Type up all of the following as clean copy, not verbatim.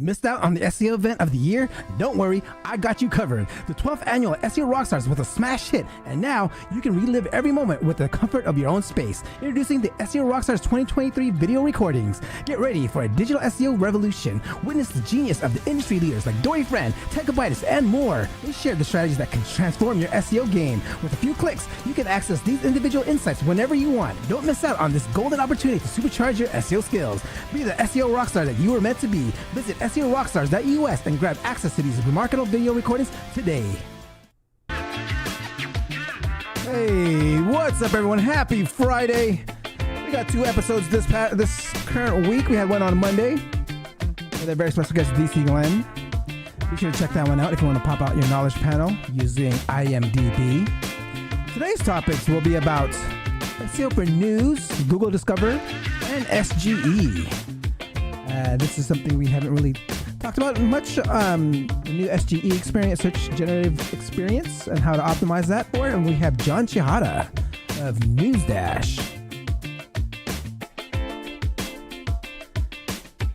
Missed out on the SEO event of the year? Don't worry, I got you covered. The 12th annual SEO Rockstars was a smash hit, and now you can relive every moment with the comfort of your own space. Introducing the SEO Rockstars 2023 video recordings. Get ready for a digital SEO revolution. Witness the genius of the industry leaders like Dory Friend, Techabytes, and more. They share the strategies that can transform your SEO game. With a few clicks, you can access these individual insights whenever you want. Don't miss out on this golden opportunity to supercharge your SEO skills. Be the SEO rockstar that you were meant to be. Visit SEORockstars.us and grab access to these remarkable video recordings today. Hey, what's up, everyone? Happy Friday. We got 2 episodes this current week. We had one on Monday with a very special guest, DC Glenn. Be sure to check that one out if you want to pop out your knowledge panel using IMDb. Today's topics will be about SEO for News, Google Discover, and SGE. This is something we haven't really talked about much. The new SGE experience, search generative experience, and how to optimize that for it. And we have John Shehata of NewsDash.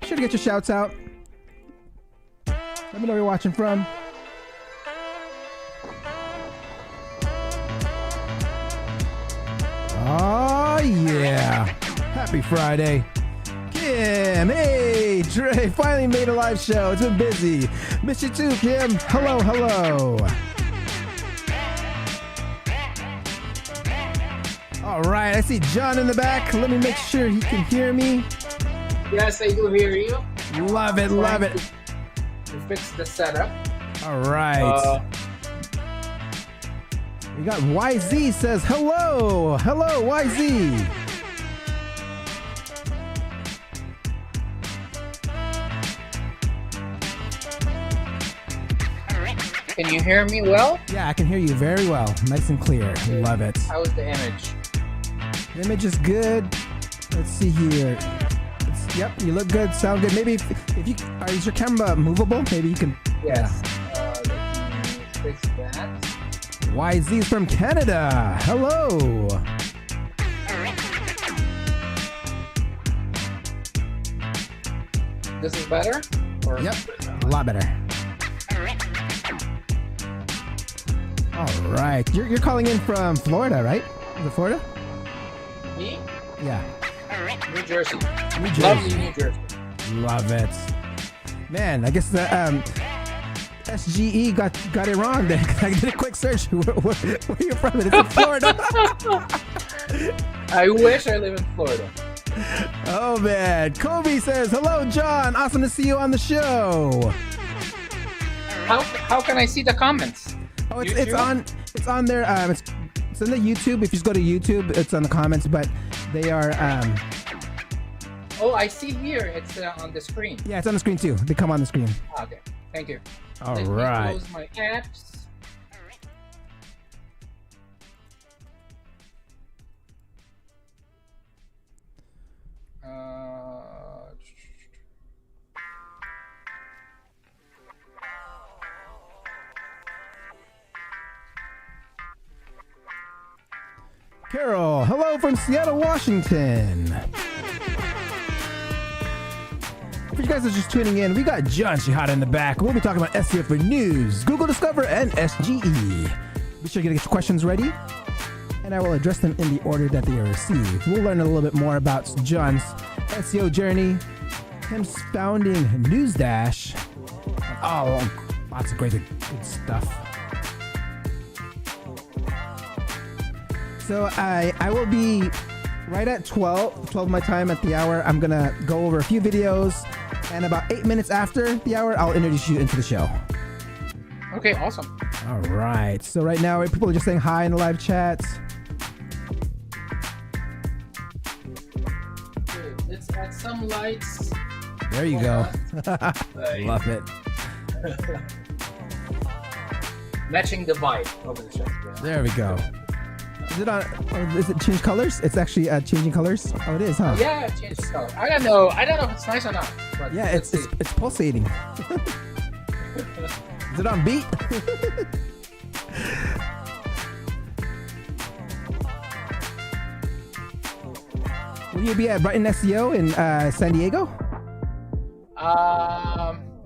Sure to get your shouts out. Let me know where you're watching from. Oh yeah! Happy Friday. Kim, hey, Dre, finally made a live show. It's been busy. Miss you too, Kim. Hello, hello. All right, I see John in the back. Let me make sure he can hear me. Yes, I do hear you. Love it, love it. To fix the setup. All right. We got YZ says hello. Hello, YZ. Can you hear me well? Yeah, I can hear you very well. Nice and clear. Love it. How's the image? The image is good. Let's see here. Yep, you look good. Sound good. Maybe if you is your camera movable? Maybe you can. Yes. Let me fix that. YZ is from Canada. Hello. This is better? Or yep, a lot better. All right, you're calling in from Florida, right? Is it Florida? Me? Yeah. New Jersey. New Jersey. Lovely New Jersey. Love it. Man, I guess the SGE got it wrong then. I did a quick search. Where are you from? It's in Florida. I wish I live in Florida. Oh man, Kobe says hello, John. Awesome to see you on the show. How can I see the comments? Oh, it's on there. It's in the YouTube. If you just go to YouTube, it's on the comments. But they are. Oh, I see here. It's on the screen. Yeah, it's on the screen too. They come on the screen. Okay, thank you. All Let right. me close my apps. Carol, hello from Seattle, Washington. If you guys are just tuning in, we got John Shehata in the back. We'll be talking about SEO for News, Google Discover, and SGE. Be sure to get your questions ready, and I will address them in the order that they are received. We'll learn a little bit more about John's SEO journey, him founding NewsDash. Oh, lots of great good stuff. So I will be right at 12 my time at the hour. I'm going to go over a few videos, and about 8 minutes after the hour, I'll introduce you into the show. Okay, awesome. All right. So right now, people are just saying hi in the live chat. Good. Let's add some lights. There you go. Love it. Matching the vibe over the show. Yeah. There we go. Is it on? Is it change colors? It's actually changing colors. Oh, it is, huh? Yeah, it changes color. I don't know if it's nice or not. But yeah, it's pulsating. Is it on beat? Will you be at Brighton SEO in San Diego?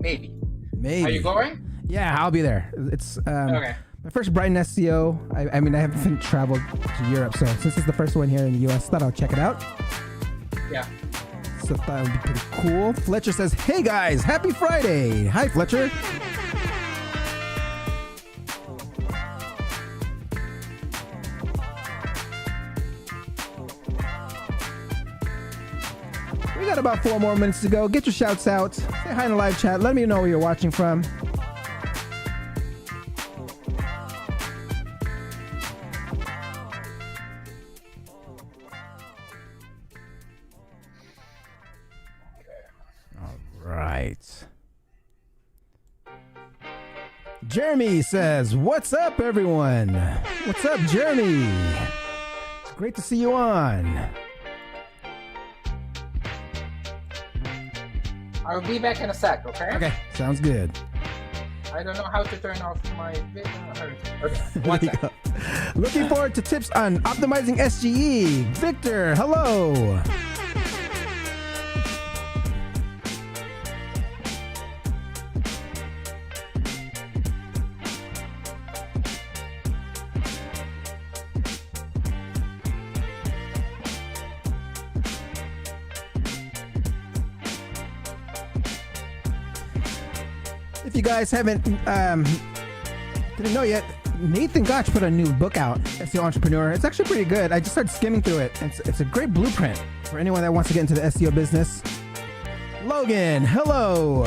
Maybe. Maybe. Are you going? Yeah, I'll be there. It's Okay. my first Brighton SEO. I mean, I haven't traveled to Europe, so since it's the first one here in the US, thought I'll check it out. Yeah. So thought it would be pretty cool. Fletcher says, "Hey guys, happy Friday!" Hi, Fletcher. We got about 4 more minutes to go. Get your shouts out. Say hi in the live chat. Let me know where you're watching from. Right. Jeremy says, "What's up, everyone? What's up, Jeremy? Great to see you on." I'll be back in a sec, okay? Okay, sounds good. I don't know how to turn off my video. Okay, There one you sec. go. Looking forward to tips on optimizing SGE. Victor, hello. If you guys haven't didn't know yet, Nathan Gotch put a new book out, SEO Entrepreneur. It's actually pretty good. I just started skimming through it. It's a great blueprint for anyone that wants to get into the SEO business. Logan, hello.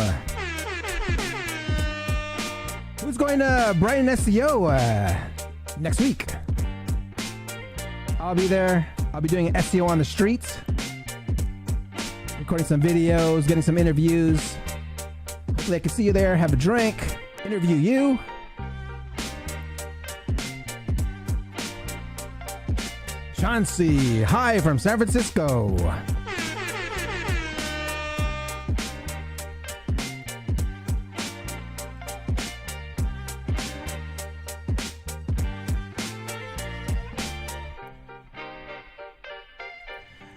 Who's going to Brighton SEO next week? I'll be there. I'll be doing SEO on the streets, recording some videos, getting some interviews. Hopefully I can see you there, have a drink, interview you. Chauncey, hi from San Francisco.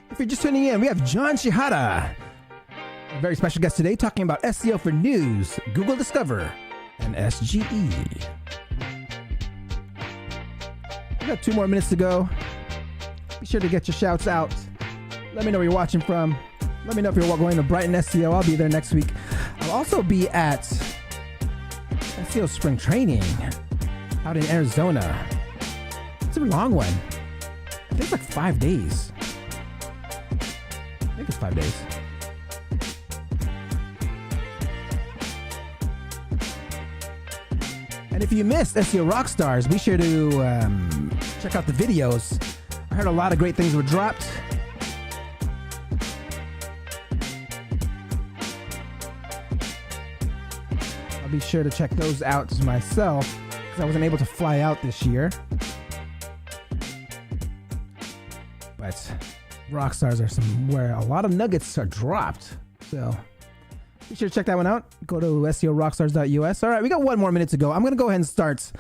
If you're just tuning in, we have John Shehata, a very special guest today, talking about SEO for news, Google Discover, and SGE. We got 2 more minutes to go. Be sure to get your shouts out. Let me know where you're watching from. Let me know if you're going to Brighton SEO. I'll be there next week. I'll also be at SEO Spring Training out in Arizona. It's a long one. I think it's like 5 days. I think it's 5 days. And if you missed SEO Rockstars, be sure to check out the videos. I heard a lot of great things were dropped. I'll be sure to check those out myself because I wasn't able to fly out this year. But Rockstars are somewhere a lot of nuggets are dropped. So be sure to check that one out. Go to SEORockstars.us. All right, we got 1 more minute to go. I'm going to go ahead and start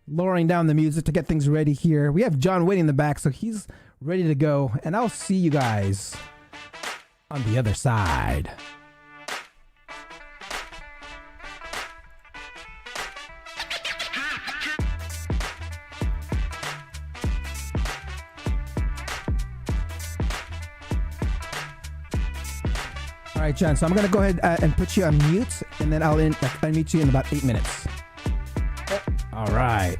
lowering down the music to get things ready here. We have John waiting in the back, so he's ready to go. And I'll see you guys on the other side. All right, John, so I'm going to go ahead and put you on mute, and then I'll unmute you in about 8 minutes. All right.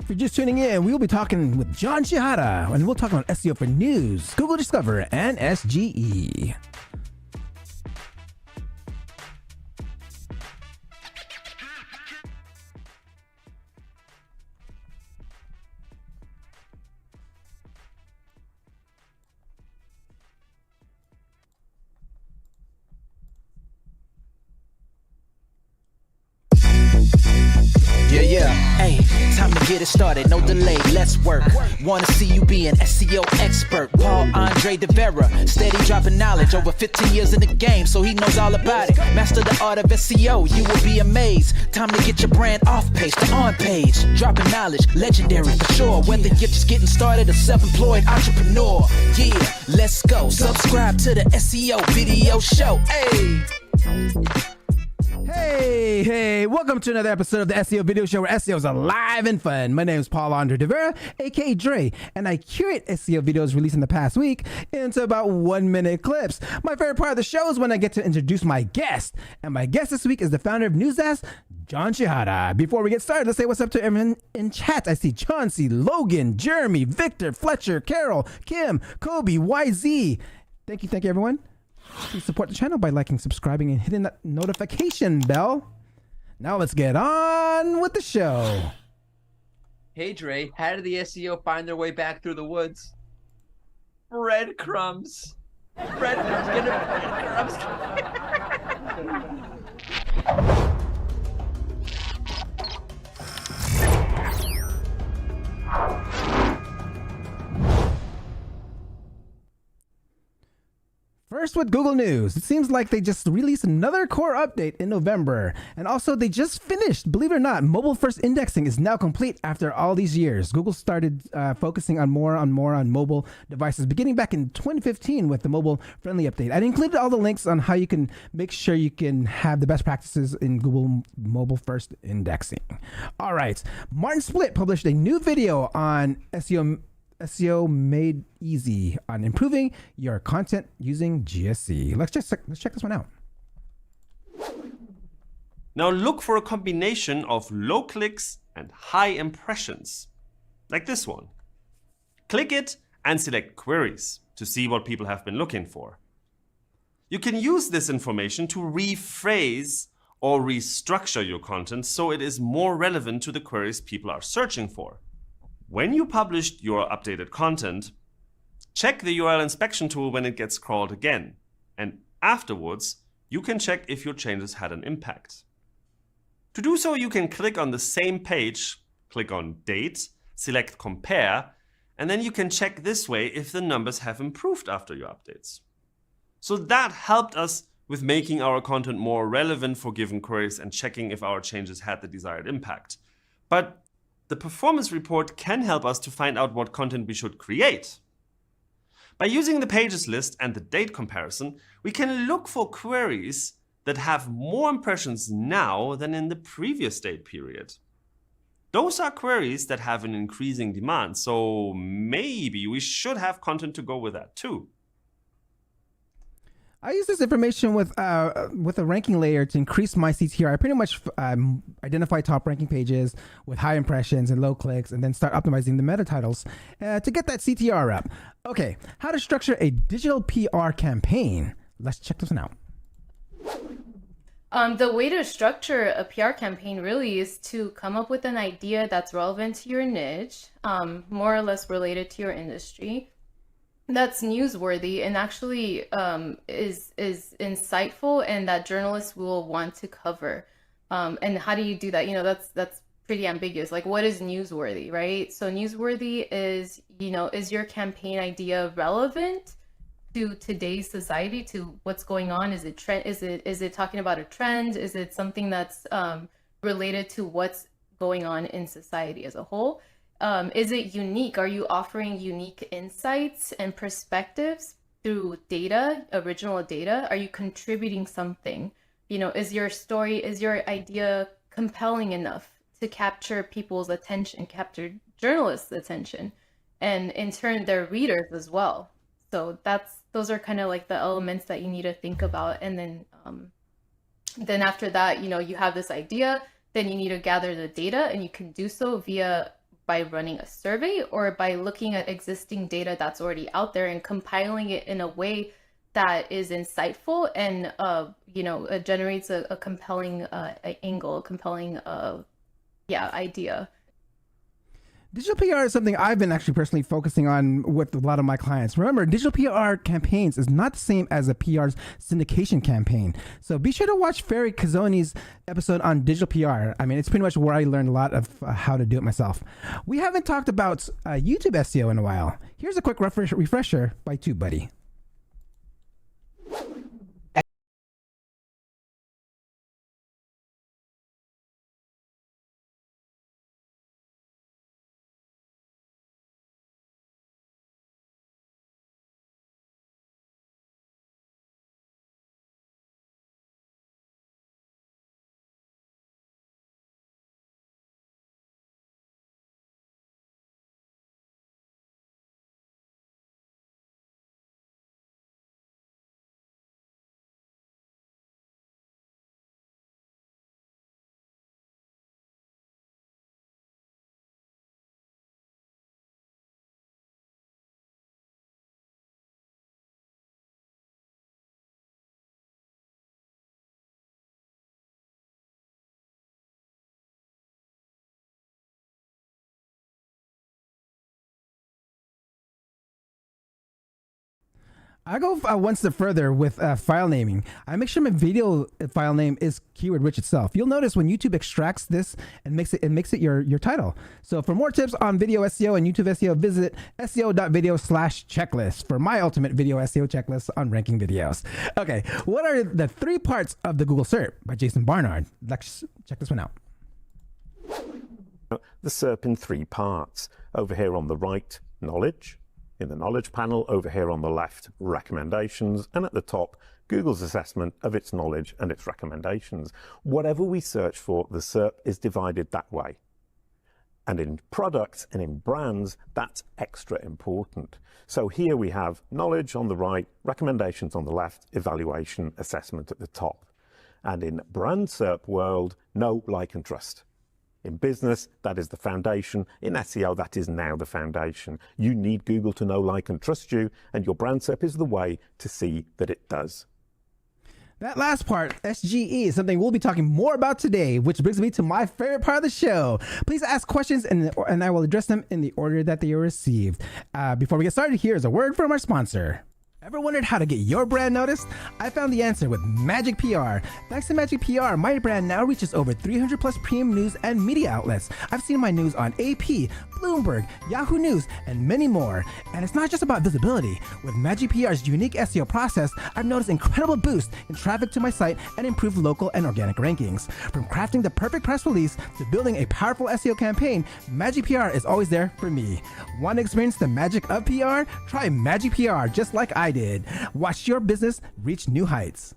If you're just tuning in, we will be talking with John Shehata, and we'll talk about SEO for news, Google Discover, and SGE. time to get it started, no delay, let's work. Wanna see you be an SEO expert. Paul Andre De Vera, steady dropping knowledge, over 15 years in the game, so he knows all about it. Master the art of SEO, you will be amazed. Time to get your brand off page to on page. Dropping knowledge, legendary for sure. Whether you're just getting started or self-employed entrepreneur. Yeah, let's go. Subscribe to the SEO video show. Hey, welcome to another episode of the SEO video show where SEO is alive and fun. My name is Paul Andre De Vera, aka Dre, and I curate SEO videos released in the past week into about 1-minute clips. My favorite part of the show is when I get to introduce my guest, and my guest this week is the founder of Newsdesk, John Shehata. Before we get started, let's say what's up to everyone in chat. I see Chauncey, Logan, Jeremy, Victor, Fletcher, Carol, Kim, Kobe, YZ. Thank you everyone. Please support the channel by liking, subscribing, and hitting that notification bell. Now let's get on with the show. Hey Dre, how did the SEO find their way back through the woods? Breadcrumbs. Breadcrumbs. First with Google News, it seems like they just released another core update in November. And also they just finished, believe it or not, mobile first indexing is now complete after all these years. Google started focusing on more on mobile devices beginning back in 2015 with the mobile friendly update. I included all the links on how you can make sure you can have the best practices in Google mobile first indexing. All right, Martin Splitt published a new video on SEO Made Easy on improving your content using GSC. Let's check this one out. Now look for a combination of low clicks and high impressions, like this one. Click it and select queries to see what people have been looking for. You can use this information to rephrase or restructure your content so it is more relevant to the queries people are searching for. When you published your updated content, check the URL inspection tool when it gets crawled again. And afterwards, you can check if your changes had an impact. To do so, you can click on the same page, click on Date, select Compare, and then you can check this way if the numbers have improved after your updates. So that helped us with making our content more relevant for given queries and checking if our changes had the desired impact. But the performance report can help us to find out what content we should create. By using the pages list and the date comparison, we can look for queries that have more impressions now than in the previous date period. Those are queries that have an increasing demand, so maybe we should have content to go with that too. I use this information with a ranking layer to increase my CTR. I pretty much identify top ranking pages with high impressions and low clicks, and then start optimizing the meta titles to get that CTR up. Okay, how to structure a digital PR campaign. Let's check this one out. The way to structure a PR campaign really is to come up with an idea that's relevant to your niche, more or less related to your industry, that's newsworthy and actually is insightful and that journalists will want to cover. And how do you do that? You know, that's pretty ambiguous. Like, what is newsworthy, right? So newsworthy is, you know, is your campaign idea relevant to today's society, to what's going on? Is it trend? Is it talking about a trend? Is it something that's related to what's going on in society as a whole? Is it unique? Are you offering unique insights and perspectives through data, original data? Are you contributing something? You know, is your story, is your idea compelling enough to capture people's attention, capture journalists' attention, and in turn their readers as well? So those are kind of like the elements that you need to think about. And then after that, you know, you have this idea, then you need to gather the data, and you can do so by running a survey or by looking at existing data that's already out there and compiling it in a way that is insightful and you know, it generates a compelling angle, a compelling idea. Digital PR is something I've been actually personally focusing on with a lot of my clients. Remember, digital PR campaigns is not the same as a PR's syndication campaign. So be sure to watch Fery Kaszoni's episode on digital PR. I mean, it's pretty much where I learned a lot of how to do it myself. We haven't talked about YouTube SEO in a while. Here's a quick refresher by TubeBuddy. I go one step further with file naming. I make sure my video file name is keyword rich itself. You'll notice when YouTube extracts this and makes it your title. So for more tips on video SEO and YouTube SEO, visit seo.video/checklist for my ultimate video SEO checklist on ranking videos. Okay, what are the 3 parts of the Google SERP by Jason Barnard? Let's check this one out. The SERP in 3 parts. Over here on the right, knowledge. In the knowledge panel, over here on the left, recommendations, and at the top, Google's assessment of its knowledge and its recommendations. Whatever we search for, the SERP is divided that way. And in products and in brands, that's extra important. So here we have knowledge on the right, recommendations on the left, evaluation, assessment at the top. And in brand SERP world, know, like, and trust. In business, that is the foundation. In SEO, that is now the foundation. You need Google to know, like, and trust you, and your brand SERP is the way to see that it does. That last part, SGE, is something we'll be talking more about today, which brings me to my favorite part of the show. Please ask questions, and I will address them in the order that they are received. Before we get started, here's a word from our sponsor. Ever wondered how to get your brand noticed? I found the answer with Magic PR. Thanks to Magic PR, my brand now reaches over 300 plus premium news and media outlets. I've seen my news on AP, Bloomberg, Yahoo News, and many more. And it's not just about visibility. With Magic PR's unique SEO process, I've noticed incredible boost in traffic to my site and improved local and organic rankings. From crafting the perfect press release to building a powerful SEO campaign, Magic PR is always there for me. Want to experience the magic of PR? Try Magic PR just like I did. Watch your business reach new heights.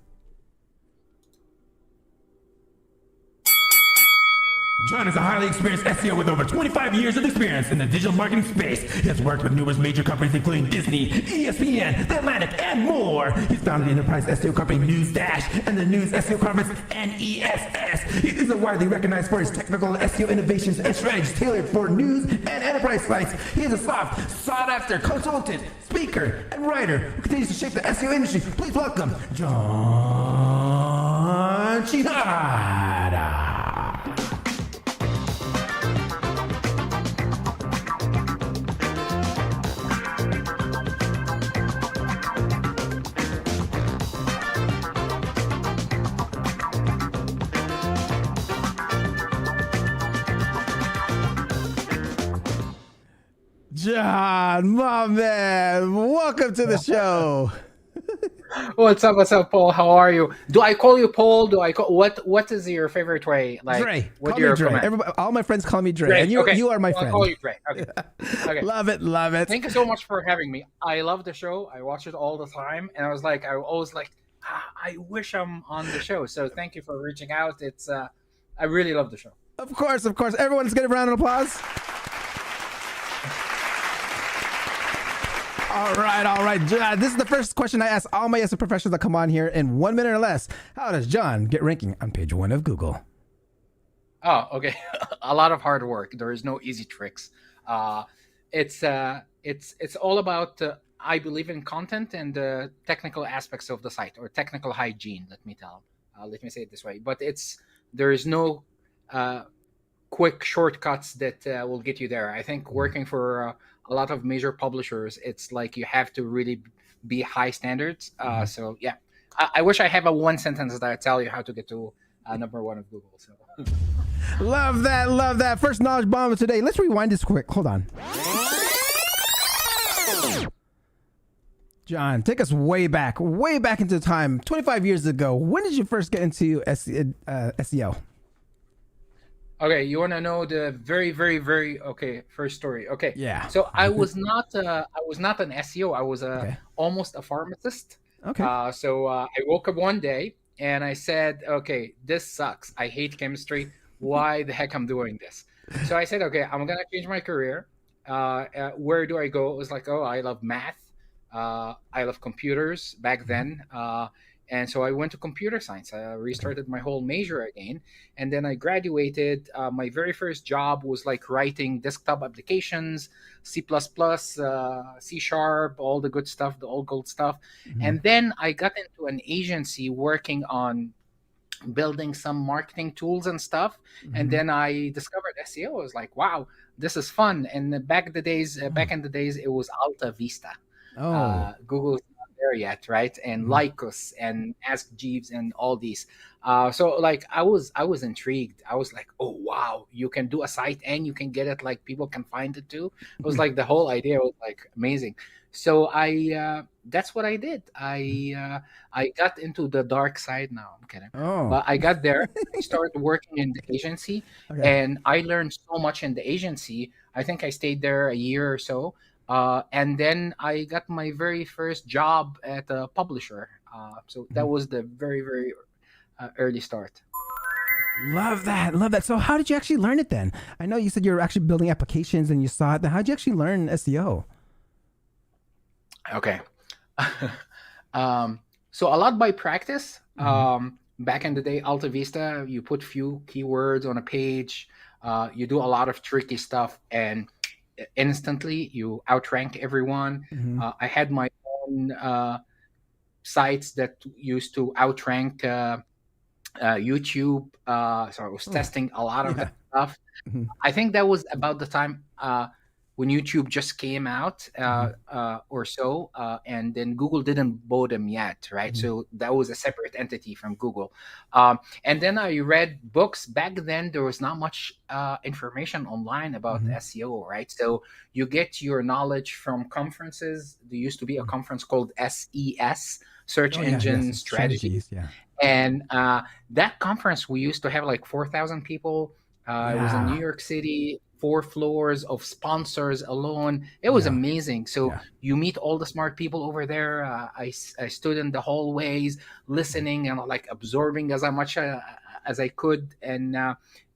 John is a highly experienced SEO with over 25 years of experience in the digital marketing space. He has worked with numerous major companies including Disney, ESPN, The Atlantic, and more. He's founded the enterprise SEO company News Dash and the News SEO conference NESS. He is widely recognized for his technical SEO innovations and strategies tailored for news and enterprise sites. He is a sought-after consultant, speaker, and writer who continues to shape the SEO industry. Please welcome John Shehata. John, my man, welcome to the show. What's up, Paul? How are you? Do I call you Paul? Do I call what is your favorite way? Like Dre. What Call me Dre. Everybody, all my friends call me Dre. And you are my friend. I'll call you Dre. Okay. Okay. Love it. Thank you so much for having me. I love the show. I watch it all the time, and I was always like, I wish I'm on the show. So thank you for reaching out. It's I really love the show. Of course. Everyone, let's give a round of applause. All right. This is the first question I ask all my SEO professionals that come on here in 1 minute or less. How does John get ranking on page 1 of Google? Oh, okay. A lot of hard work. There is no easy tricks. It's all about I believe in content and the technical aspects of the site, or technical hygiene. Let me say it this way. But there is no quick shortcuts that will get you there. I think working for a lot of major publishers, it's like you have to really be high standards. So yeah, I wish I have a one sentence that I tell you how to get to #1 of Google. So Love that, love that. First knowledge bomb of today. Let's rewind this quick. Hold on. John, take us way back into time. 25 years ago. When did you first get into SEO? okay, you want to know the very, very, very first story? Okay, Yeah. So I was not an SEO. I was almost a pharmacist. Okay. So I woke up one day and I said, okay, this sucks. I hate chemistry. Why the heck I'm doing this? So I said, okay, I'm gonna change my career. Where do I go? It was like, oh, I love math. I love computers back then. And so I went to computer science. I restarted my whole major again. And then I graduated. My very first job was like writing desktop applications, C++, C#, all the good stuff, the old gold stuff. And then I got into an agency working on building some marketing tools and stuff. And then I discovered SEO. I was like, wow, this is fun. And back in the days, it was Alta Vista. Google's not there yet, right? And Lycos and Ask Jeeves and all these. So like I was intrigued. I was like, oh wow, you can do a site and you can get it, like people can find it too. It was like the whole idea was like amazing. So that's what I did. I got into the dark side. No, I'm kidding. But I got there. I started working in the agency, and I learned so much in the agency. I think I stayed there a year or so. And then I got my very first job at a publisher. So that was the very, very early start. Love that. Love that. So how did you actually learn it then? I know you said you were actually building applications and you saw it. Then how did you actually learn SEO? Okay. So a lot by practice. Back in the day, Alta Vista, you put few keywords on a page. You do a lot of tricky stuff, and instantly you outrank everyone. I had my own sites that used to outrank YouTube. So I was testing a lot of that stuff. I think that was about the time when YouTube just came out or so, and then Google didn't buy them yet, right? So that was a separate entity from Google. And then I read books. Back then, there was not much information online about SEO, right? So you get your knowledge from conferences. There used to be a conference called SES, Search Engine Strategies. And that conference, we used to have like 4,000 people. It was in New York City. 4 floors of sponsors alone. It was amazing. So you meet all the smart people over there. I stood in the hallways listening and like absorbing as much as I could. And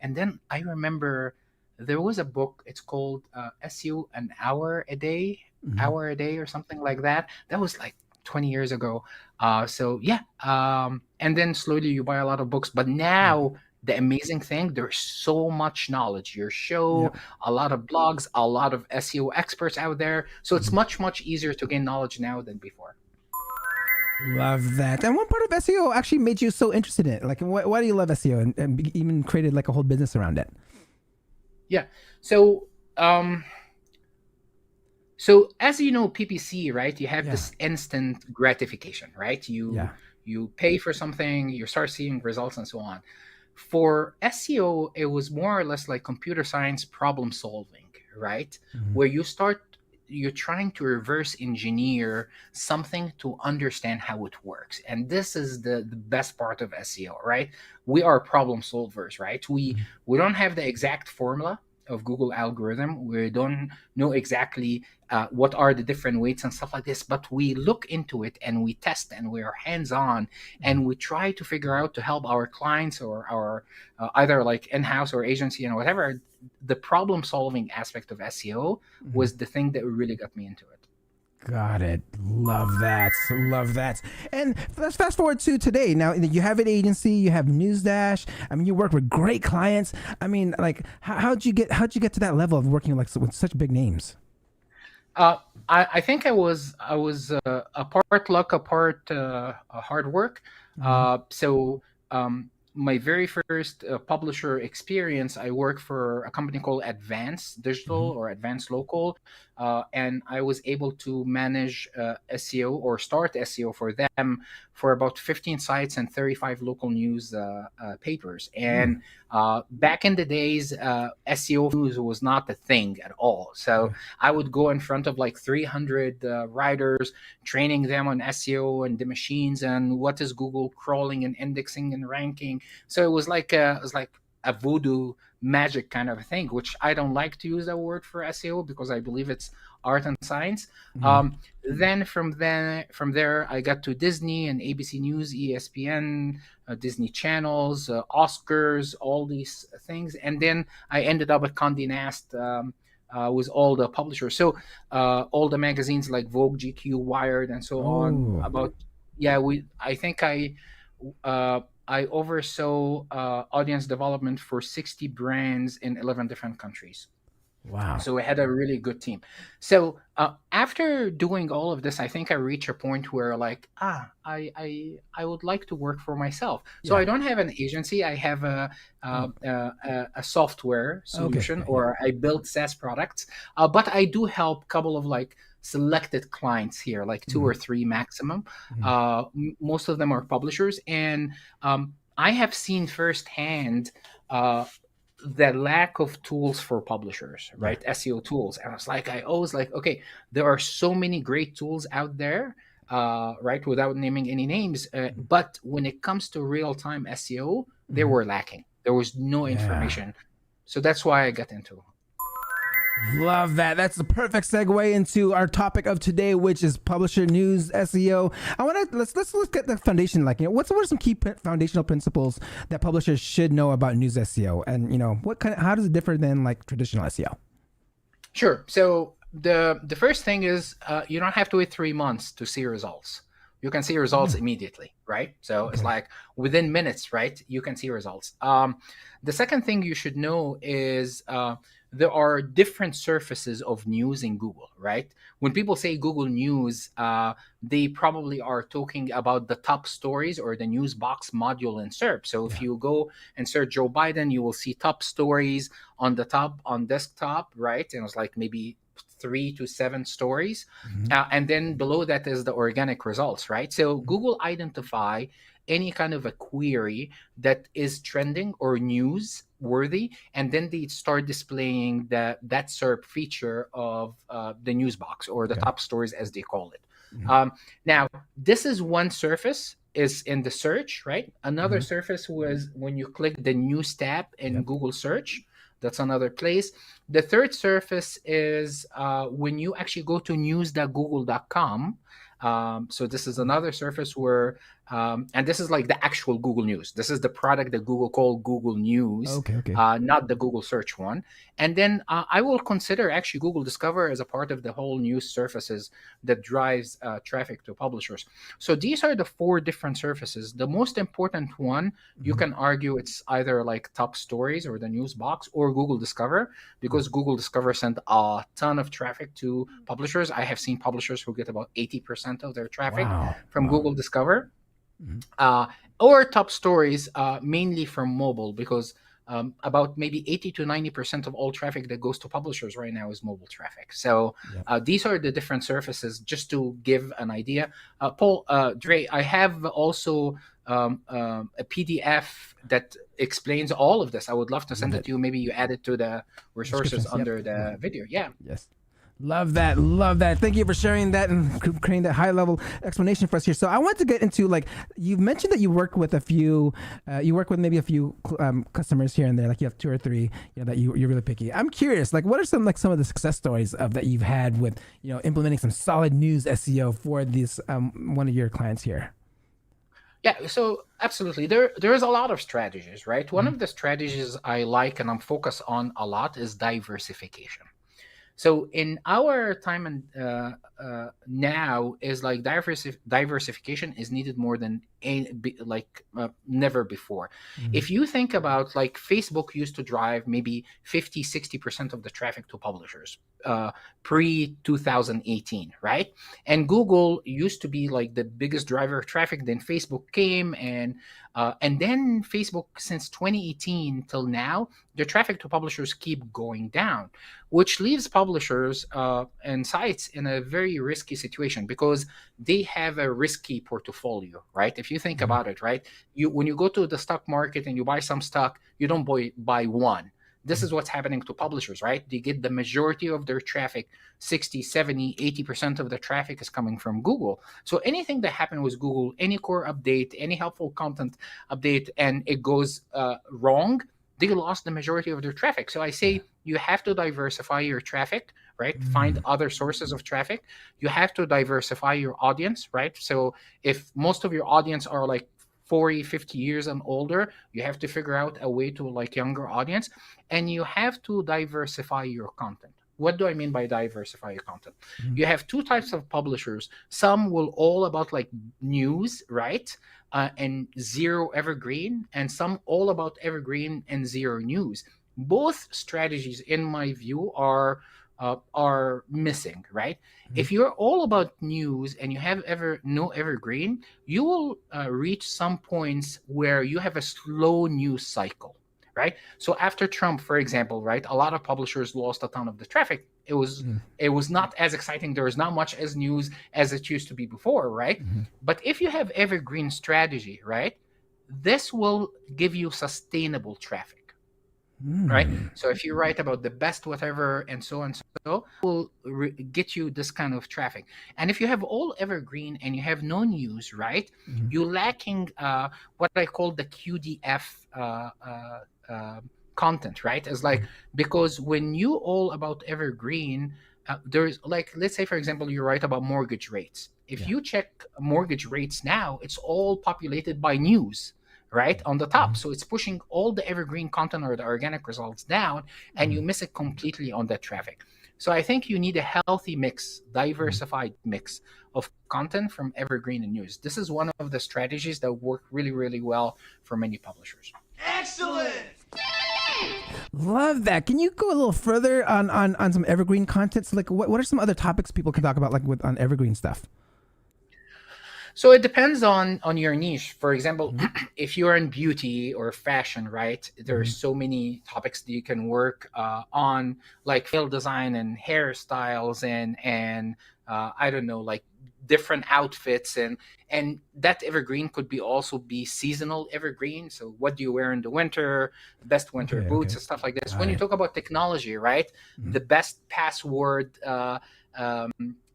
then I remember there was a book. It's called SEO an Hour a Day, Hour a Day or something like that. That was like 20 years ago. And then slowly you buy a lot of books. But now the amazing thing, there's so much knowledge. Your show, a lot of blogs, a lot of SEO experts out there. So it's much, much easier to gain knowledge now than before. Love that. And what part of SEO actually made you so interested in it? Like, why do you love SEO and even created like a whole business around it? Yeah. So, so as you know, PPC, right? You have this instant gratification, right? You pay for something, you start seeing results and so on. For SEO, it was more or less like computer science problem solving, right? Where you're trying to reverse engineer something to understand how it works. And this is the best part of SEO, right? We are problem solvers, right? We don't have the exact formula of Google algorithm. We don't know exactly what are the different weights and stuff like this, but we look into it and we test and we are hands-on and we try to figure out to help our clients or our either like in-house or agency and whatever. The problem-solving aspect of SEO was the thing that really got me into it. Got it. Love that. Love that. And let's fast forward to today. Now you have an agency, you have NewsDash. I mean, you work with great clients. I mean, like, how'd you get to that level of working like with such big names? I think I was a part luck, a part hard work. So my very first publisher experience, I worked for a company called Advanced Digital or Advanced Local, and I was able to manage SEO or start SEO for them for about 15 sites and 35 local news papers. And back in the days, SEO news was not a thing at all. So I would go in front of like 300 writers, training them on SEO and the machines and what is Google crawling and indexing and ranking. So it was like a voodoo magic kind of a thing, which I don't like to use that word for SEO because I believe it's art and science. Then from there, I got to Disney and ABC News, ESPN, Disney channels, Oscars, all these things. And then I ended up at Condé Nast with all the publishers. So all the magazines like Vogue, GQ, Wired, and so on. I oversaw audience development for 60 brands in 11 different countries. Wow. So we had a really good team. So after doing all of this, I think I reached a point where like, I would like to work for myself. So I don't have an agency. I have a software solution, or I build SaaS products. But I do help a couple of like selected clients here, like 2 or 3 maximum. Most of them are publishers. And I have seen firsthand the lack of tools for publishers, right? SEO tools. And I always like, okay, there are so many great tools out there, right? Without naming any names. But when it comes to real-time SEO, they were lacking. There was no information. So that's why I got into it. Love that. That's the perfect segue into our topic of today, which is publisher news SEO. I want to let's look at the foundation. Like, what are some key foundational principles that publishers should know about news SEO, and how does it differ than like traditional SEO? Sure. So the first thing is you don't have to wait 3 months to see results. You can see results immediately, right? So it's like within minutes, right? You can see results. The second thing you should know is there are different surfaces of news in Google, right? When people say Google News, they probably are talking about the top stories or the news box module in SERP. So if you go and search Joe Biden, you will see top stories on the top on desktop, right? And it's like maybe 3 to 7 stories. And then below that is the organic results, right? So Google identify any kind of a query that is trending or news worthy, and then they start displaying that SERP feature of the news box or the top stories as they call it. Now, this is one surface is in the search, right? Another surface was when you click the news tab in Google search. That's another place. The third surface is when you actually go to news.google.com. So this is another surface where, and this is like the actual Google News. This is the product that Google called Google News, not the Google search one. And then I will consider actually Google Discover as a part of the whole news surfaces that drives traffic to publishers. So these are the 4 different surfaces. The most important one, you can argue it's either like top stories or the news box or Google Discover, because Google Discover sent a ton of traffic to publishers. I have seen publishers who get about 80% of their traffic from Google Discover. Or top stories, mainly from mobile, because about maybe 80 to 90% of all traffic that goes to publishers right now is mobile traffic. So these are the different surfaces, just to give an idea. Paul, Dre, I have also a PDF that explains all of this. I would love to send it to you. Maybe you add it to the resources under the video. Yes. Love that. Thank you for sharing that and creating that high level explanation for us here. So I want to get into, like, you mentioned that you work with a few, maybe a few customers here and there, like you have 2 or 3, that you're really picky. I'm curious, like, what are some of the success stories that you've had with, implementing some solid news SEO for this, one of your clients here? Yeah, so absolutely. There is a lot of strategies, right? One of the strategies I like and I'm focused on a lot is diversification. So in our time and now is like diversification is needed more than never before. If you think about, like, Facebook used to drive maybe 50-60% of the traffic to publishers. pre 2018, right? And Google used to be like the biggest driver of traffic. Then Facebook came, and then Facebook, since 2018 till now, their traffic to publishers keep going down, which leaves publishers and sites in a very risky situation because they have a risky portfolio, right? If you think about it, right? When you go to the stock market and you buy some stock, you don't buy one. This is what's happening to publishers, right? They get the majority of their traffic, 60, 70, 80% of the traffic is coming from Google. So anything that happened with Google, any core update, any helpful content update, and it goes wrong, they lost the majority of their traffic. So I say you have to diversify your traffic, right? Find other sources of traffic. You have to diversify your audience, right? So if most of your audience are like 40, 50 years and older, you have to figure out a way to like younger audience, and you have to diversify your content. What do I mean by diversify your content? You have two types of publishers. Some will all about like news, right? And zero evergreen, and some all about evergreen and zero news. Both strategies, in my view, are missing, right? If you're all about news and you have no evergreen, you will reach some points where you have a slow news cycle, right? So after Trump, for example, right, a lot of publishers lost a ton of the traffic. It was not as exciting. There was not much as news as it used to be before, right? But if you have evergreen strategy, right, this will give you sustainable traffic. Right. So if you write about the best whatever and so and so, will get you this kind of traffic. And if you have all evergreen and you have no news, right, you're lacking what I call the QDF content, right? It's like, because when you all about evergreen, there's like, let's say, for example, you write about mortgage rates. If you check mortgage rates now, it's all populated by news, right, on the top. So it's pushing all the evergreen content or the organic results down, and you miss it completely on that traffic. So I think you need a healthy mix, diversified mix of content from evergreen and news. This is one of the strategies that work really, really well for many publishers. Excellent. Love that. Can you go a little further on some evergreen content? So like, what are some other topics people can talk about like on evergreen stuff? So it depends on your niche. For example, if you're in beauty or fashion, right, there's so many topics that you can work on, like nail design and hairstyles and I don't know, like different outfits, and that evergreen could be also be seasonal evergreen. So what do you wear in the winter, best winter boots and stuff like this. When you talk about technology, right, the best password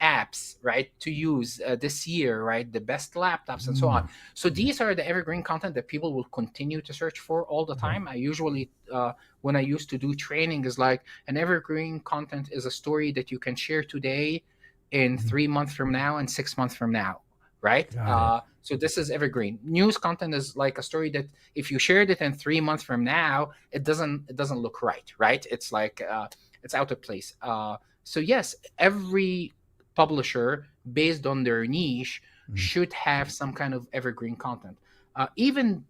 apps, right, to use this year, right, the best laptops and so on. So these are the evergreen content that people will continue to search for all the time. I usually, when I used to do training, is like an evergreen content is a story that you can share today in 3 months from now and 6 months from now, right? So this is evergreen. News content is like a story that if you shared it in 3 months from now, it doesn't look right? It's like it's out of place. So yes, every publisher, based on their niche, should have some kind of evergreen content. Even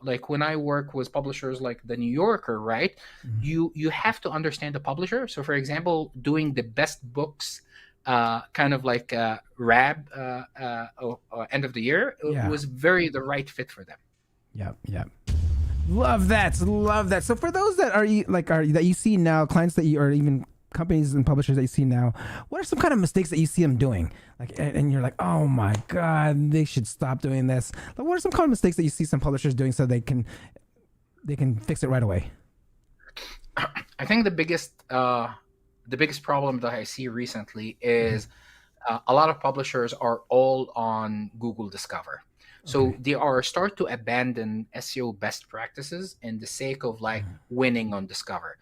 like when I work with publishers like the New Yorker, right? You have to understand the publisher. So for example, doing the best books, kind of like RAB end of the year, it was the right fit for them. Yeah. Love that. So for those that are that you see now, clients that you, or even companies and publishers that you see now, what are some kind of mistakes that you see them doing? Like, and you're like, oh my God, they should stop doing this. Like, what are some kind of mistakes that you see some publishers doing so they can fix it right away? I think the biggest problem that I see recently is a lot of publishers are all on Google Discover. So they are start to abandon SEO best practices in the sake of like winning on Discover.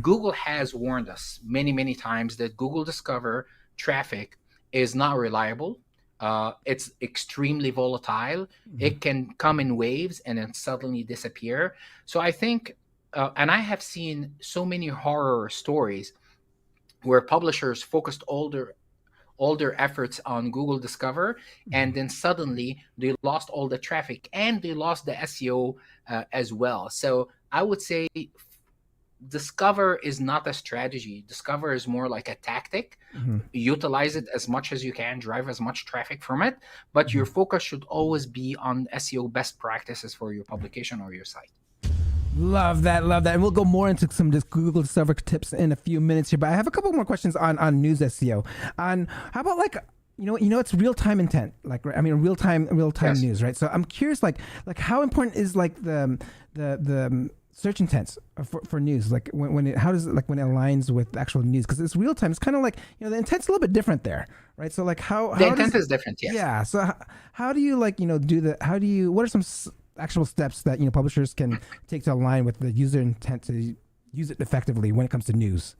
Google has warned us many times that Google Discover traffic is not reliable. It's extremely volatile. It can come in waves and then suddenly disappear. So I think, and I have seen so many horror stories where publishers focused all their efforts on Google Discover, and then suddenly they lost all the traffic and they lost the SEO as well. So I would say Discover is not a strategy. Discover is more like a tactic. Utilize it as much as you can, drive as much traffic from it, but your focus should always be on SEO best practices for your publication or your site. Love that. And we'll go more into some just Google Discover tips in a few minutes here. But I have a couple more questions on news SEO. On how about like, it's real time intent, like, I mean, real time Yes. news, right? So I'm curious, like how important is like the search intents for news, like when it aligns with actual news, because it's real time. It's kind of like, the intent's a little bit different there, right? So like how The intent is different. Yes. Yeah. So how do you like what are some actual steps that publishers can take to align with the user intent to use it effectively when it comes to news?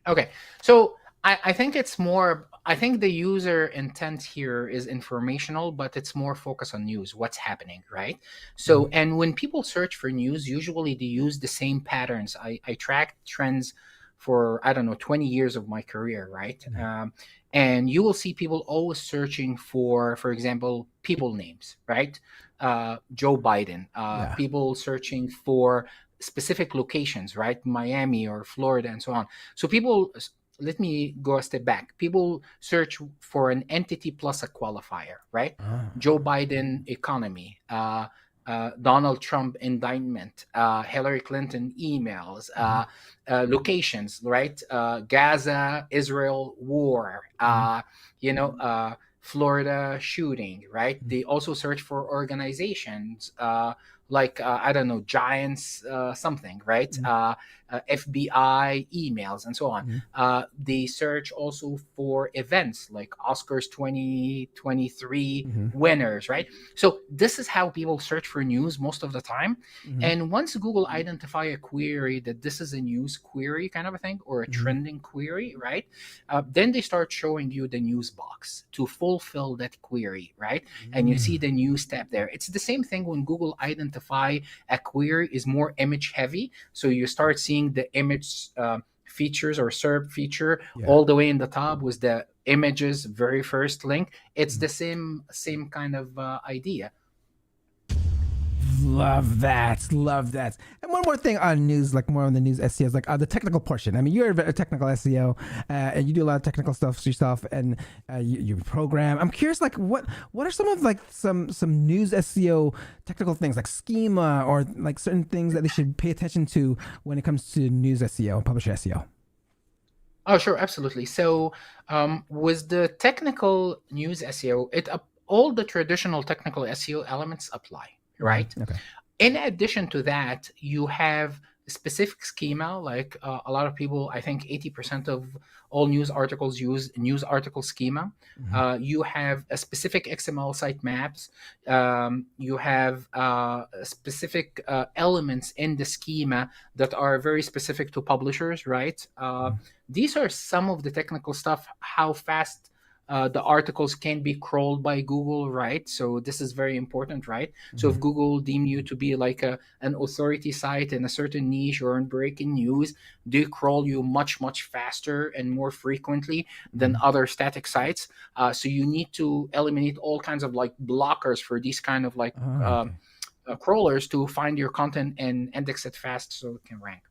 Okay, so I think it's more. I think the user intent here is informational, but it's more focused on news, what's happening, right? So, and when people search for news, usually they use the same patterns. I tracked trends for 20 years of my career, right? And you will see people always searching for example, people names, right? Joe Biden. People searching for specific locations, right? Miami or Florida and so on. So people, let me go a step back. People search for an entity plus a qualifier, right? Joe Biden economy, Donald Trump indictment, Hillary Clinton emails, locations, right? Gaza, Israel war, Florida shooting, right? They also search for organizations like Giants something, right? FBI emails and so on. They search also for events like Oscars 2023 winners, right? So this is how people search for news most of the time. And once Google identify a query that this is a news query kind of a thing, or a trending query, right? Then they start showing you the news box to fulfill that query, right? And you see the news tab there. It's the same thing when Google identify a query is more image heavy. So you start seeing the image features or SERP feature all the way in the top with the images very first link. It's the same kind of idea. Love that. And one more thing on news, like more on the news SEO, is like the technical portion. I mean, you're a technical SEO, and you do a lot of technical stuff yourself, and you program. I'm curious, like what are some of like some news SEO technical things, like schema or like certain things that they should pay attention to when it comes to news SEO, publisher SEO? Oh, sure, absolutely. So with the technical news SEO, all the traditional technical SEO elements apply. Right. Okay. In addition to that, you have specific schema. Like a lot of people, I think 80% of all news articles use news article schema. You have a specific XML site maps. You have specific elements in the schema that are very specific to publishers. Right. These are some of the technical stuff. How fast the articles can be crawled by Google, right? So this is very important, right? So if Google deem you to be like an authority site in a certain niche or in breaking news, they crawl you much, much faster and more frequently than other static sites. So you need to eliminate all kinds of like blockers for these kind of like crawlers to find your content and index it fast so it can rank.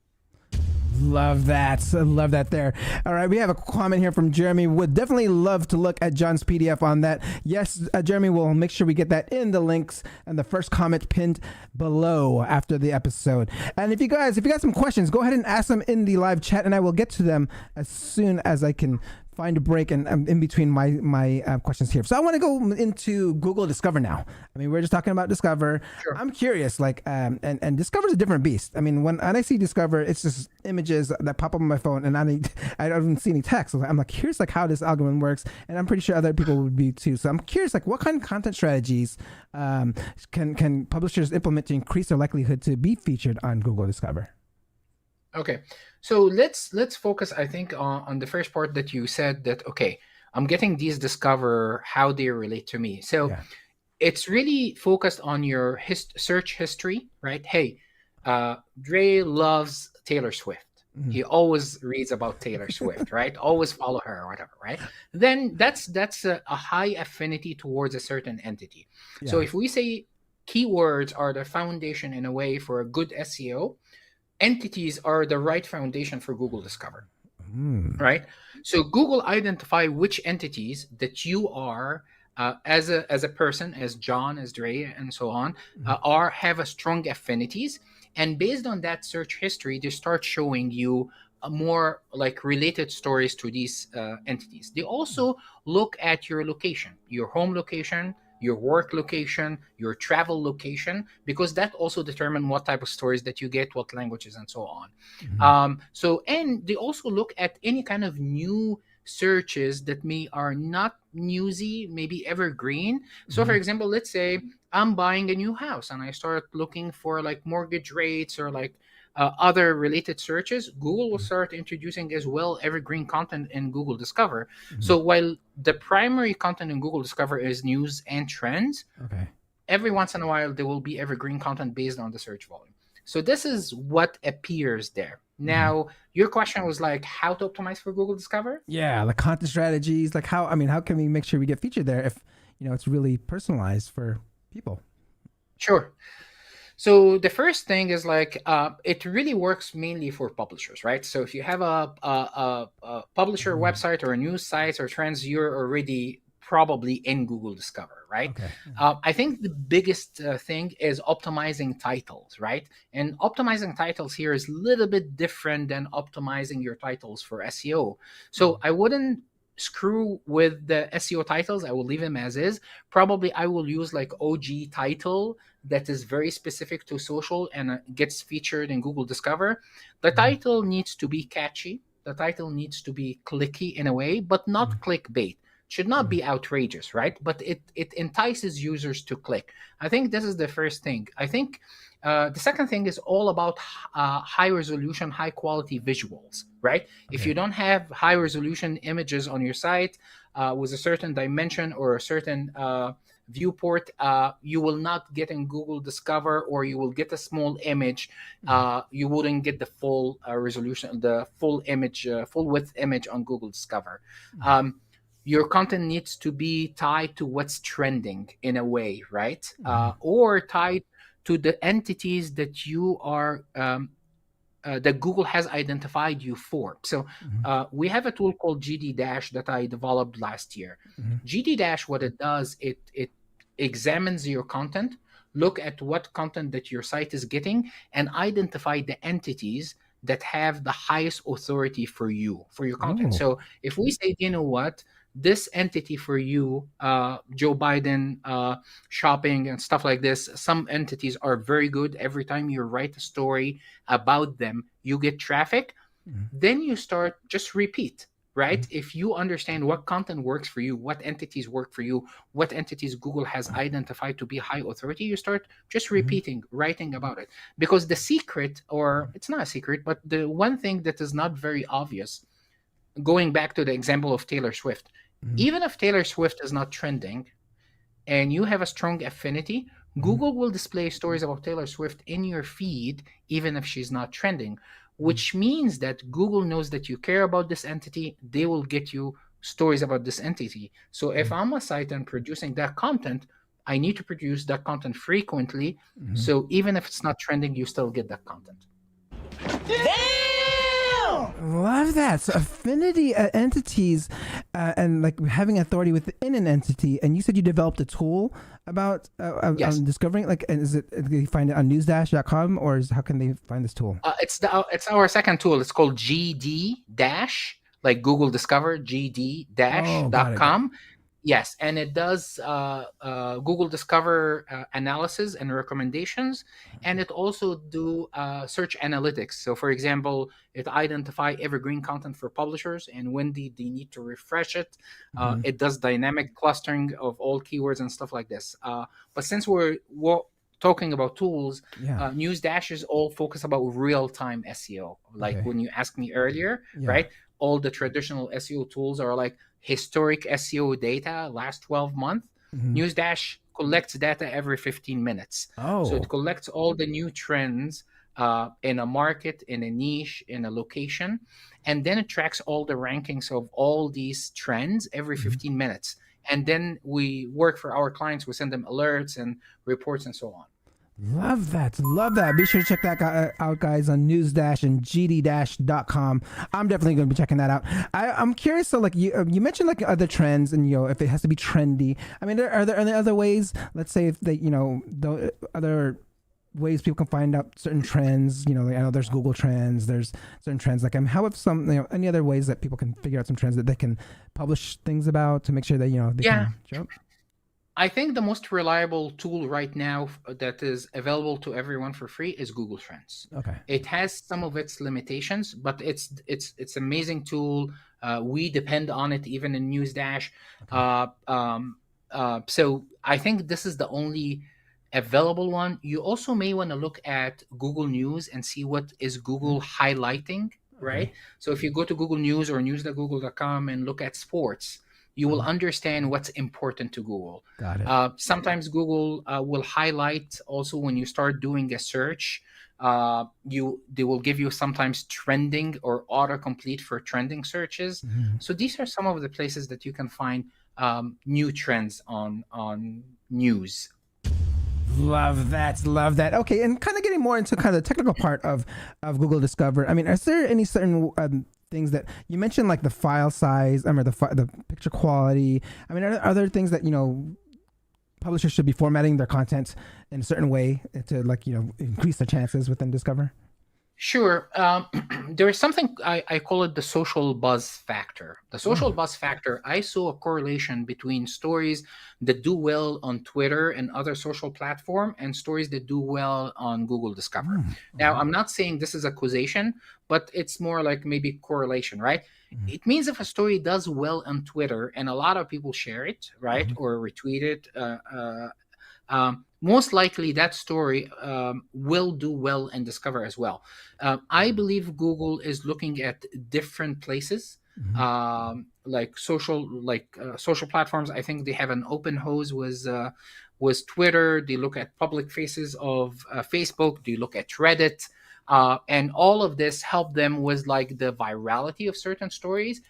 Love that. Love that there. All right. We have a comment here from Jeremy. Would definitely love to look at John's PDF on that. Yes, Jeremy, we'll make sure we get that in the links and the first comment pinned below after the episode. And if you got some questions, go ahead and ask them in the live chat and I will get to them as soon as I can find a break and in between my questions here. So I want to go into Google Discover now. I mean, we're just talking about Discover. Sure. I'm curious, like, and Discover's a different beast. I mean, when I see Discover, it's just images that pop up on my phone, and I don't see any text. So I'm like curious, like how this algorithm works, and I'm pretty sure other people would be too. So I'm curious, like, what kind of content strategies can publishers implement to increase their likelihood to be featured on Google Discover? Okay, so let's focus, I think, on the first part that you said that, okay, I'm getting these Discover, how they relate to me. So it's really focused on your search history, right? Hey, Dre loves Taylor Swift. He always reads about Taylor Swift, right? Always follow her or whatever, right? Then that's a high affinity towards a certain entity. So if we say keywords are the foundation in a way for a good SEO, entities are the right foundation for Google Discover, right? So Google identify which entities that you are as a person, as John, as Dre, and so on, have a strong affinities, and based on that search history, they start showing you more like related stories to these entities. They also look at your location, your home location, your work location, your travel location, because that also determine what type of stories that you get, what languages, and so on. And they also look at any kind of new searches that are not newsy, maybe evergreen. So for example, let's say I'm buying a new house and I start looking for like mortgage rates or like other related searches. Google will start introducing as well evergreen content in Google Discover. So while the primary content in Google Discover is news and trends, every once in a while there will be evergreen content based on the search volume. So this is what appears there. Now, your question was like how to optimize for Google Discover? Yeah, like content strategies, like how can we make sure we get featured there if, it's really personalized for people? Sure. So the first thing is like it really works mainly for publishers, right? So if you have a publisher website or a news site or trends, you're already probably in Google Discover, right? I think the biggest thing is optimizing titles, right? And optimizing titles here is a little bit different than optimizing your titles for SEO. So I wouldn't screw with the SEO titles. I will leave them as is. Probably I will use like OG title that is very specific to social and gets featured in Google Discover. The title needs to be catchy. The title needs to be clicky in a way, but not clickbait. Should not be outrageous, right? But it entices users to click. I think this is the first thing. I think the second thing is all about high resolution, high quality visuals, right? If you don't have high resolution images on your site with a certain dimension or a certain viewport, you will not get in Google Discover, or you will get a small image. You wouldn't get the full resolution, the full image, full width image on Google Discover. Your content needs to be tied to what's trending in a way, right? Or tied to the entities that you are that Google has identified you for. So we have a tool called GD Dash that I developed last year. GD Dash, what it does, it examines your content, look at what content that your site is getting, and identify the entities that have the highest authority for you, for your content. So if we say, you know what, this entity for you, Joe Biden shopping and stuff like this, some entities are very good. Every time you write a story about them, you get traffic. Then you start just repeat, right? If you understand what content works for you, what entities work for you, what entities Google has identified to be high authority, you start just repeating, writing about it. Because the secret, or it's not a secret, but the one thing that is not very obvious, going back to the example of Taylor Swift, even if Taylor Swift is not trending and you have a strong affinity, Google will display stories about Taylor Swift in your feed, even if she's not trending, which means that Google knows that you care about this entity. They will get you stories about this entity. So if I'm a site and producing that content, I need to produce that content frequently. So even if it's not trending, you still get that content. Love that. So affinity entities and like having authority within an entity. And you said you developed a tool about discovering, like, and is it, can you find it on newsdash.com, or how can they find this tool? It's our second tool. It's called GD Dash, like Google Discover, GD-.com. Yes, and it does Google Discover analysis and recommendations, and it also do search analytics. So, for example, it identify evergreen content for publishers and when they need to refresh it. It does dynamic clustering of all keywords and stuff like this. But since we're talking about tools, News Dash is all focused about real-time SEO. Like when you asked me earlier, right? All the traditional SEO tools are like historic SEO data, last 12 months. News Dash collects data every 15 minutes. So it collects all the new trends in a market, in a niche, in a location, and then it tracks all the rankings of all these trends every 15 minutes. And then we work for our clients. We send them alerts and reports and so on. Love that. Love that. Be sure to check that guy out, guys, on news-and-gd-.com. I'm definitely going to be checking that out. I'm curious. So, like, you mentioned like other trends, and if it has to be trendy. I mean, are there other ways? Let's say if they, the other ways people can find out certain trends. I know there's Google Trends. There's certain trends. Like, how have some, any other ways that people can figure out some trends that they can publish things about to make sure that they can jump? I think the most reliable tool right now that is available to everyone for free is Google Trends. Okay. It has some of its limitations, but it's amazing tool. We depend on it even in News Dash. Okay. So I think this is the only available one. You also may want to look at Google News and see what is Google highlighting, right? Okay. So if you go to Google News or news.google.com and look at sports, you will understand what's important to Google. Got it. Sometimes Google will highlight also when you start doing a search. They will give you sometimes trending or autocomplete for trending searches. Mm-hmm. So these are some of the places that you can find new trends on news. Love that. Okay, and kind of getting more into kind of the technical part of Google Discover. I mean, is there any certain things that you mentioned, like the file size, the picture quality? I mean, are there things that publishers should be formatting their content in a certain way to increase their chances within Discover? Sure. There is something I call it the social buzz factor. The social buzz factor, I saw a correlation between stories that do well on Twitter and other social platform and stories that do well on Google Discover. Now, I'm not saying this is a causation, but it's more like maybe correlation, right? It means if a story does well on Twitter and a lot of people share it, right, or retweet it, most likely that story will do well in Discover as well. I believe Google is looking at different places, like social platforms. I think they have an open hose with Twitter. They look at public faces of Facebook. They look at Reddit. And all of this help them with like the virality of certain stories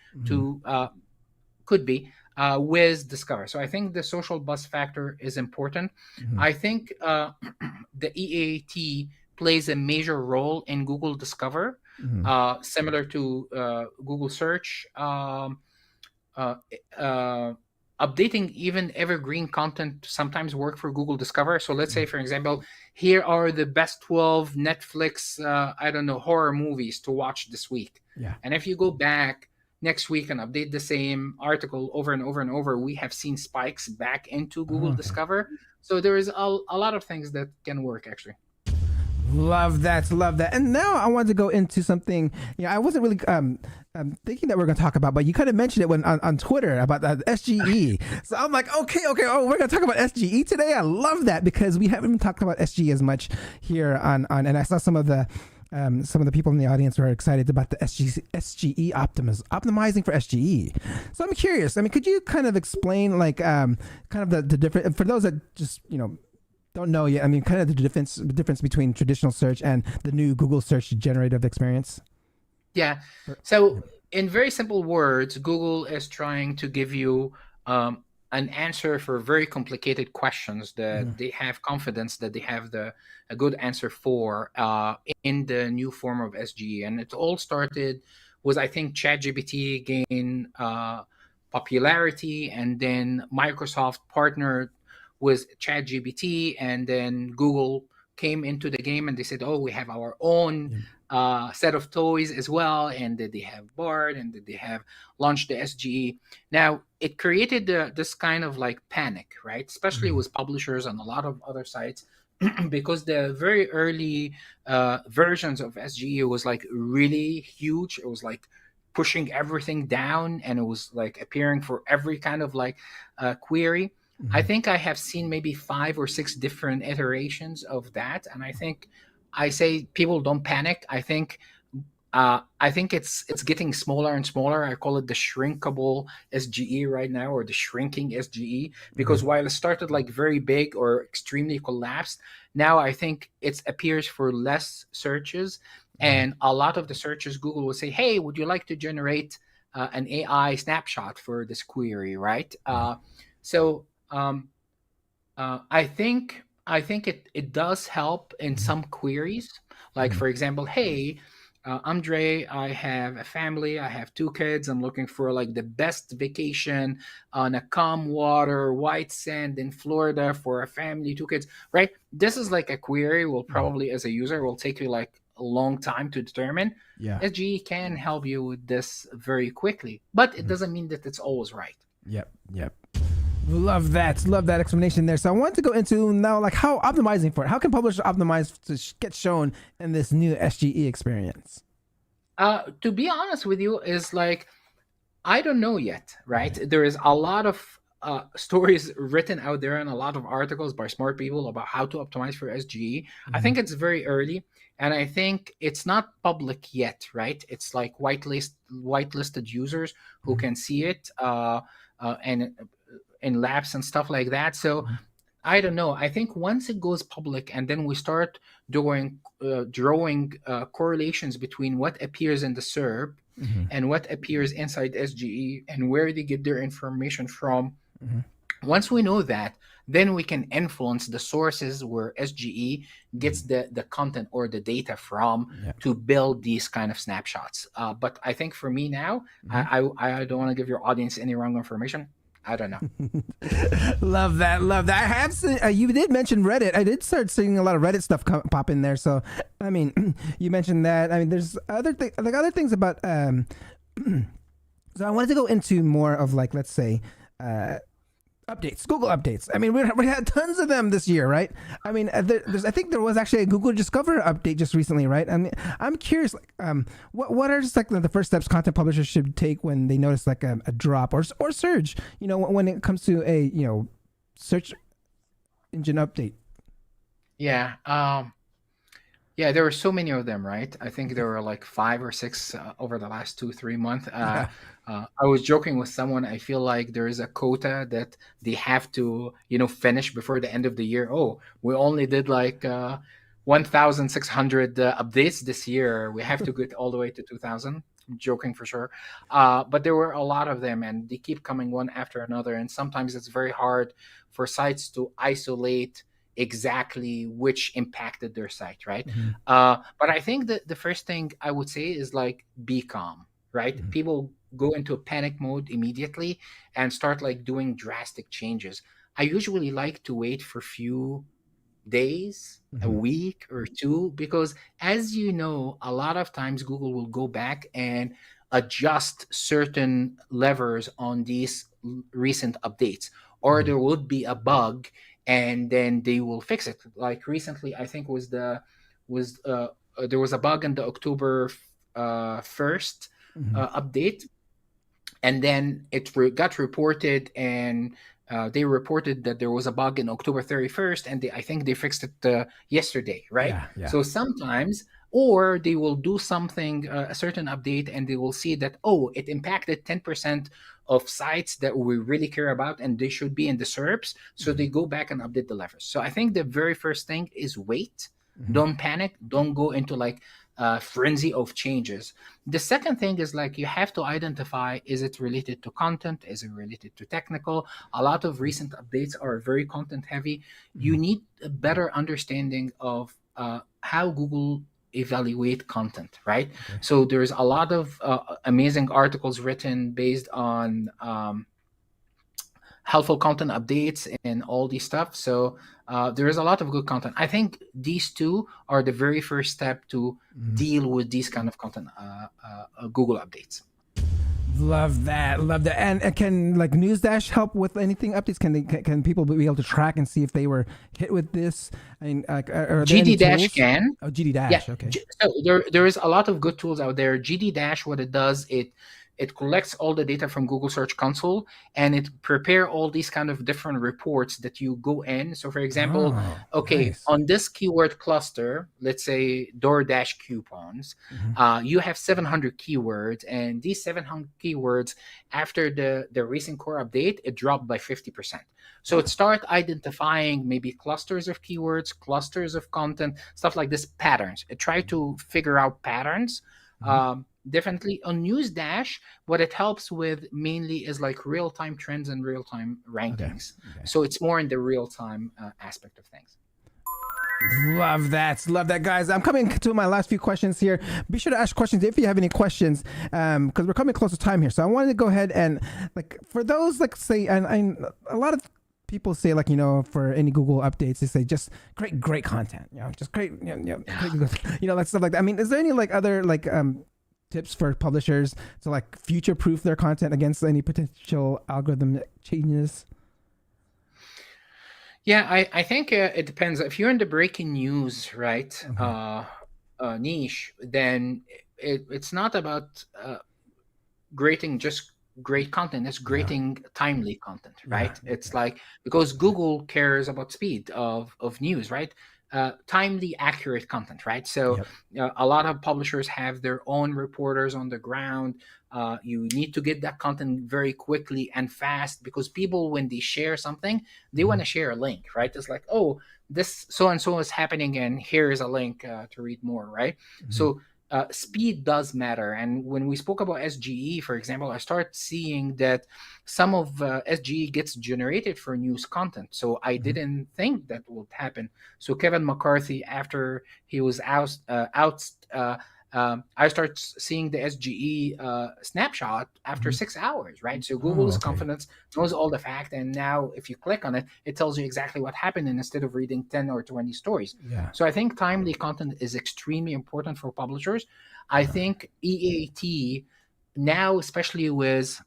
could be with Discover. So I think the social buzz factor is important. I think the EAT plays a major role in Google Discover, similar to Google Search. Updating even evergreen content sometimes work for Google Discover. So let's say, for example, here are the best 12 Netflix, horror movies to watch this week. Yeah. And if you go back next week and update the same article over and over and over, we have seen spikes back into Google Discover. So there is a lot of things that can work, actually. Love that. And now I want to go into something I wasn't really thinking that we're going to talk about, but you kind of mentioned it when on Twitter about the SGE. So I'm like, okay, we're going to talk about SGE today. I love that because we haven't been talking about SGE as much here on and I saw some of the people in the audience were excited about the SGE optimizing for SGE. So I'm curious. I mean, could you kind of explain kind of the difference for those that just don't know yet? I mean, kind of the difference between traditional search and the new Google Search generative experience. Yeah. So in very simple words, Google is trying to give you an answer for very complicated questions that they have confidence that they have a good answer for in the new form of SGE. And it all started with, I think, ChatGPT gained popularity, and then Microsoft partnered with ChatGPT, and then Google came into the game and they said, we have our own set of toys as well, and that they have Bard, and that they have launched the SGE. Now, it created this kind of like panic, right? Especially with publishers and a lot of other sites, because the very early versions of SGE was like really huge. It was like pushing everything down, and it was like appearing for every kind of like query. I think I have seen maybe 5 or 6 different iterations of that, and I say people don't panic. I think it's getting smaller and smaller. I call it the shrinkable SGE right now, or the shrinking SGE, because while it started like very big or extremely collapsed, now I think it appears for less searches, and a lot of the searches Google will say, "Hey, would you like to generate an AI snapshot for this query?" Right? So I think I think it does help in some queries. Like, for example, hey, Andre, I have a family, I have 2 kids, I'm looking for like the best vacation on a calm water, white sand in Florida for a family, 2 kids, right? This is like a query will probably, as a user, will take you like a long time to determine. Yeah. SGE can help you with this very quickly, but it doesn't mean that it's always right. Yep. Love that explanation there. So I want to go into now, like, how optimizing for it. How can publishers optimize to get shown in this new SGE experience? To be honest with you, is like, I don't know yet, right? There is a lot of stories written out there and a lot of articles by smart people about how to optimize for SGE. I think it's very early, and I think it's not public yet, right? It's like whitelisted users who can see it, and in labs and stuff like that. So I don't know. I think once it goes public and then we start drawing correlations between what appears in the SERP and what appears inside SGE and where they get their information from. Once we know that, then we can influence the sources where SGE gets the content or the data from to build these kind of snapshots. But I think for me now, I don't want to give your audience any wrong information. I don't know. Love that. I have seen, you did mention Reddit. I did start seeing a lot of Reddit stuff pop in there. So, I mean, you mentioned that. I mean, there's other things about. So I wanted to go into more of, like, let's say, updates, Google updates. I mean, we had tons of them this year, right? I mean, I think there was actually a Google Discover update just recently, right? I mean, I'm curious, like, what are just like the first steps content publishers should take when they notice like a drop or surge, you know, when it comes to a, you know, search engine update? Yeah. Yeah, there were so many of them, right? I think there were like 5 or 6 over the last 2-3 months. I was joking with someone. I feel like there is a quota that they have to, you know, finish before the end of the year. Oh, we only did like 1,600 updates this year. We have to get all the way to 2,000. I'm joking for sure. But there were a lot of them, and they keep coming one after another. And sometimes it's very hard for sites to isolate exactly which impacted their site, right? But I think that the first thing I would say is like, be calm, right? People go into a panic mode immediately and start like doing drastic changes. I usually like to wait for few days, a week or 2, because as you know, a lot of times Google will go back and adjust certain levers on these recent updates, or there would be a bug and then they will fix it. Like recently, I think there was a bug in the October 1st update, and then it got reported, and they reported that there was a bug in October 31st, and I think they fixed it yesterday, right? Yeah. So sometimes, or they will do something, a certain update, and they will see that, oh, it impacted 10% of sites that we really care about, and they should be in the SERPs. So they go back and update the levers. So I think the very first thing is wait. Don't panic. Don't go into like a frenzy of changes. The second thing is like, you have to identify, is it related to content? Is it related to technical? A lot of recent updates are very content heavy. You need a better understanding of how Google evaluate content, right? So there's a lot of amazing articles written based on helpful content updates and all these stuff. So there is a lot of good content. I think these two are the very first step to deal with these kind of content Google updates. Love that. And can like NewsDash help with anything updates? Can people be able to track and see if they were hit with this? I mean, GD Dash can. Oh, GD Dash. Yeah. Okay. So there is a lot of good tools out there. GD Dash, what it does, it collects all the data from Google Search Console, and it prepare all these kind of different reports that you go in. So for example, nice. On this keyword cluster, let's say DoorDash coupons, you have 700 keywords, and these 700 keywords, after the recent core update, it dropped by 50%. So it start identifying maybe clusters of keywords, clusters of content, stuff like this, patterns. It try to figure out patterns. Definitely on NewsDash, what it helps with mainly is like real-time trends and real-time rankings. Okay. So it's more in the real-time aspect of things. Love that, guys. I'm coming to my last few questions here. Be sure to ask questions if you have any questions, because we're coming close to time here. So I wanted to go ahead and, like, for those, like, say, and a lot of people say, like, for any Google updates, they say just great content, just great, like stuff like that. I mean, is there any like other like tips for publishers to like future-proof their content against any potential algorithm changes? Yeah, I think it depends. If you're in the breaking news, right, niche, then it's not about grading just great content. It's grading timely content, right? It's like, because Google cares about speed of news, right? Timely, accurate content, right? So a lot of publishers have their own reporters on the ground. You need to get that content very quickly and fast, because people, when they share something, they want to share a link, right? It's like, oh, this so and so is happening, and here is a link to read more, right? So speed does matter. And when we spoke about SGE, for example, I start seeing that some of SGE gets generated for news content. So I didn't think that would happen. So Kevin McCarthy, after he was out, I start seeing the SGE snapshot after 6 hours, right? So Google's confidence knows all the fact, and now if you click on it, it tells you exactly what happened, and instead of reading 10 or 20 stories. So I think timely content is extremely important for publishers. I think EAT now, especially with,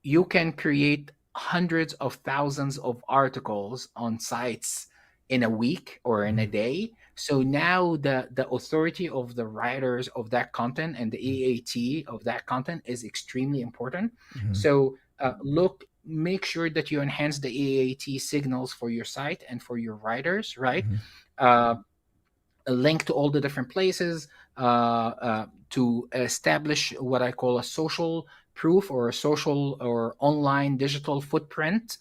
you can create hundreds of thousands of articles on sites in a week or in a day. So now the authority of the writers of that content and the EAT of that content is extremely important. So make sure that you enhance the EAT signals for your site and for your writers, right? A link to all the different places to establish what I call a social proof, or a social or online digital footprint.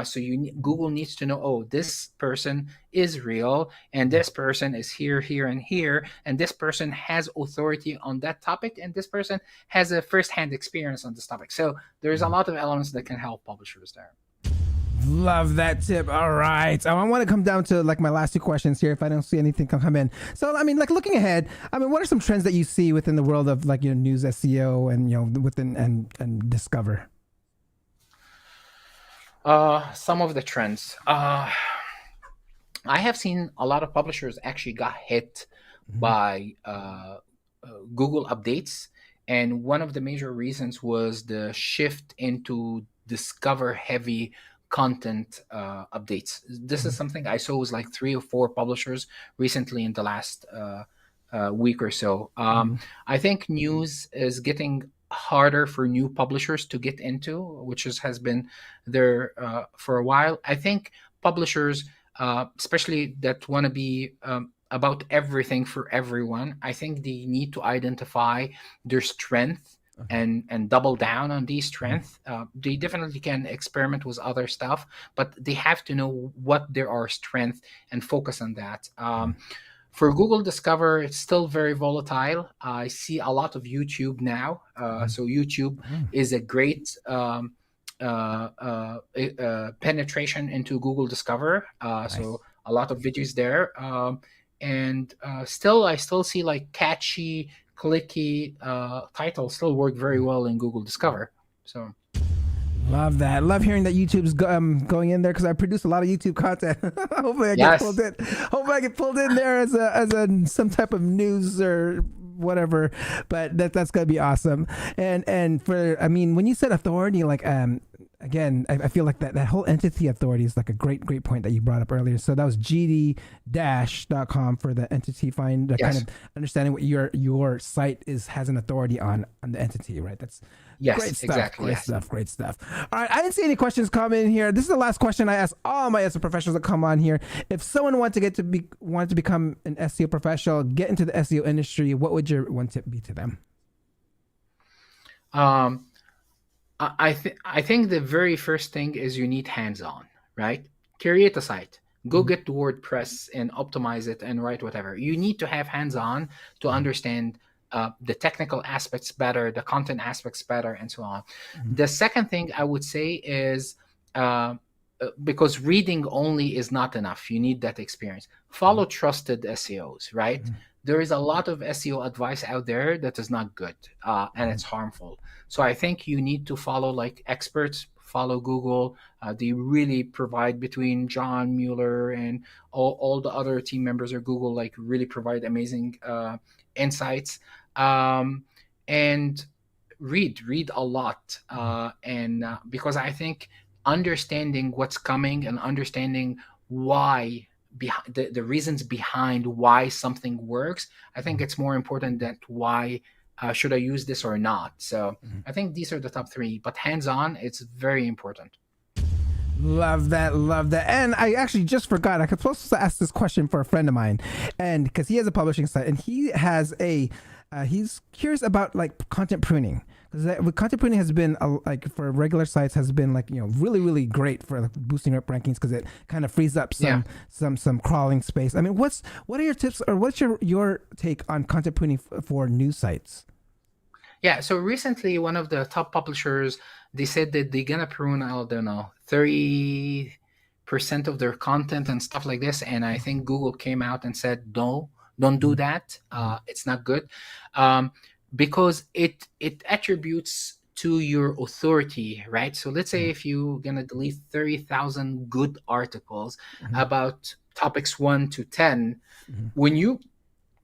So Google needs to know, oh, this person is real, and this person is here, here, and here, and this person has authority on that topic, and this person has a first-hand experience on this topic. So there's a lot of elements that can help publishers there. Love that tip. All right. I want to come down to like my last two questions here, if I don't see anything come in. So, I mean, like, looking ahead, I mean, what are some trends that you see within the world of, like, news SEO and, within and Discover? Some of the trends. I have seen a lot of publishers actually got hit by Google updates. And one of the major reasons was the shift into Discover heavy content updates. This is something I saw was like 3 or 4 publishers recently in the last week or so. I think news is getting harder for new publishers to get into, which has been there for a while. I think publishers, especially that want to be about everything for everyone, I think they need to identify their strength and double down on these strengths. They definitely can experiment with other stuff, but they have to know what there are strengths and focus on that. For Google Discover, it's still very volatile. I see a lot of YouTube now. So YouTube is a great penetration into Google Discover. So a lot of videos there. And I still see like catchy, clicky titles still work very well in Google Discover. So love that. Love hearing that YouTube's going in there, because I produce a lot of YouTube content. Hopefully I get pulled in. Hopefully I get pulled in there as a some type of news or whatever. But that's gonna be awesome. And for, I mean, when you said authority, like again, I feel like that whole entity authority is like a great point that you brought up earlier. So that was gd-.com for the entity find, kind of understanding what your site has an authority on the entity, right? That's great stuff. Exactly. Great stuff. All right, I didn't see any questions come in here. This is the last question I ask all my SEO professionals that come on here. If someone wanted to become an SEO professional, get into the SEO industry, what would your one tip be to them? I think the very first thing is you need hands-on, right? Create a site. Go get to WordPress and optimize it and write whatever. You need to have hands-on to understand the technical aspects better, the content aspects better, and so on. The second thing I would say is because reading only is not enough. You need that experience. Follow trusted SEOs, right? There is a lot of SEO advice out there that is not good, and it's harmful. So I think you need to follow like experts. Follow Google. They really provide, between John Mueller and all the other team members of Google, like really provide amazing insights. And read a lot, and because I think understanding what's coming and understanding why, the reasons behind why something works, I think it's more important than why should I use this or not. So I think these are the top three, but hands-on, it's very important. Love that. And I actually just forgot, I was supposed to ask this question for a friend of mine, and because he has a publishing site and he has he's curious about like content pruning, because content pruning has been like for regular sites has been like, really, really great for like boosting up rankings, because it kind of frees up some crawling space. I mean, what are your tips, or what's your take on content pruning for news sites? Yeah, so recently one of the top publishers, they said that they're gonna prune, I don't know, 30% of their content and stuff like this, and I think Google came out and said, no, don't do that. It's not good, because it attributes to your authority, right? So let's say if you're gonna delete 30,000 good articles about topics 1 to 10, when you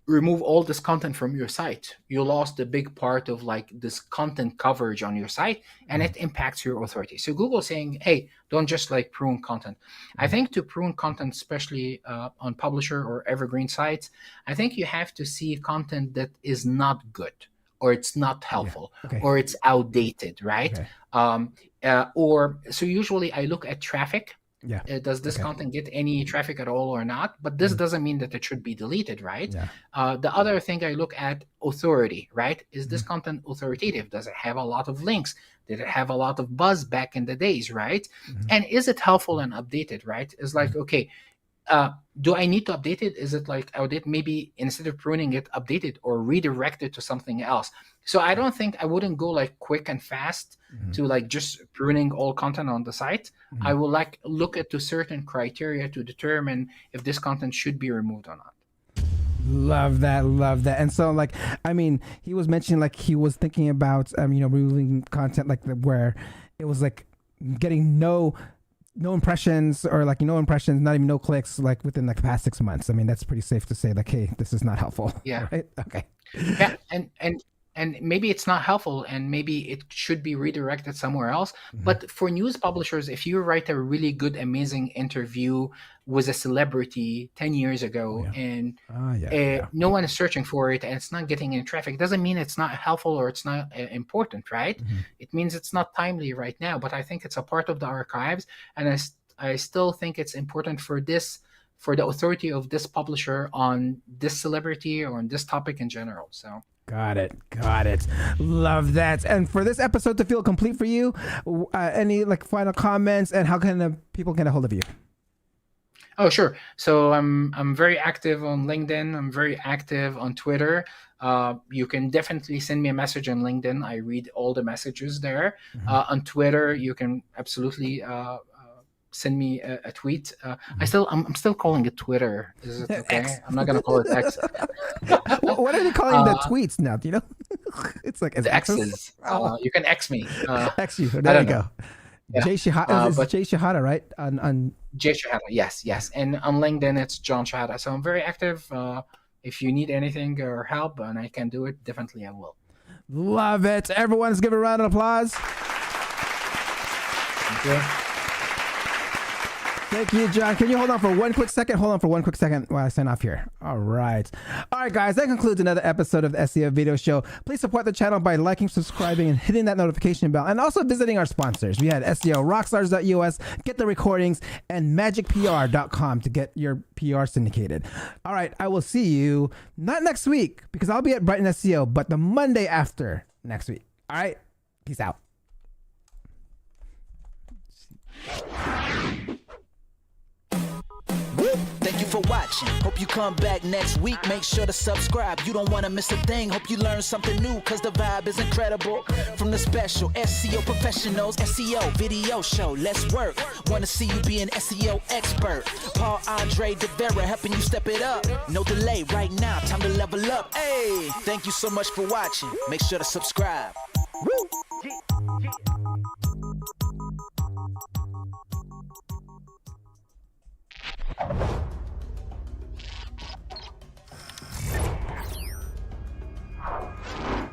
remove all this content from your site, you lost a big part of like this content coverage on your site, and it impacts your authority. So Google saying, hey, don't just like prune content. I think to prune content, especially on publisher or evergreen sites, I think you have to see content that is not good, or it's not helpful, or it's outdated, right? Or so usually I look at traffic. Does this content get any traffic at all or not? But this doesn't mean that it should be deleted, right? The other thing I look at, authority, right? Is this content authoritative? Does it have a lot of links? Did it have a lot of buzz back in the days, right? And is it helpful and updated, right? It's like, okay, do I need to update it? Is it like outdated? Maybe instead of pruning it, update it or redirect it to something else. So I don't think I wouldn't go like quick and fast to like just pruning all content on the site. I will like look at to certain criteria to determine if this content should be removed or not. Love that. And so like, I mean, he was mentioning like he was thinking about removing content like where it was like getting no impressions, or like not even no clicks, like within like the past 6 months. I mean, that's pretty safe to say like, hey, this is not helpful. Right? Okay. Yeah, and maybe it's not helpful, and maybe it should be redirected somewhere else. But for news publishers, if you write a really good, amazing interview with a celebrity 10 years ago and no one is searching for it and it's not getting any traffic, it doesn't mean it's not helpful or it's not important, right? It means it's not timely right now, but I think it's a part of the archives, and I still think it's important for the authority of this publisher on this celebrity or on this topic in general. So Got it. Love that. And for this episode to feel complete for you, any like final comments, and how can people get a hold of you? Oh, sure. So I'm very active on LinkedIn. I'm very active on Twitter. You can definitely send me a message on LinkedIn. I read all the messages there. On Twitter, you can absolutely send me a tweet. I'm still calling it Twitter. Is it okay? X. I'm not gonna call it X. What are they calling the tweets now? Do you know? It's like the X's. You can X me. X you. There you go. Yeah. Shehata, is Jay Shehata, right? On Jay Shehata, yes. And on LinkedIn, it's John Shehata. So I'm very active. If you need anything or help, and I can do it, definitely I will. Love it. Everyone, let's give a round of applause. Thank you. Thank you, John. Can you hold on for one quick second? Hold on for one quick second while I sign off here. All right, guys. That concludes another episode of the SEO Video Show. Please support the channel by liking, subscribing, and hitting that notification bell, and also visiting our sponsors. We had SEO Rockstars.us, Get the Recordings, and MagicPR.com to get your PR syndicated. All right, I will see you not next week because I'll be at Brighton SEO, but the Monday after next week. All right, peace out. Thank you for watching. Hope you come back next week. Make sure to subscribe. You don't want to miss a thing. Hope you learn something new, cause the vibe is incredible. From the special SEO professionals, SEO video show, let's work. Want to see you be an SEO expert. Paul Andre De Vera helping you step it up. No delay right now, time to level up. Hey, thank you so much for watching. Make sure to subscribe. Woo!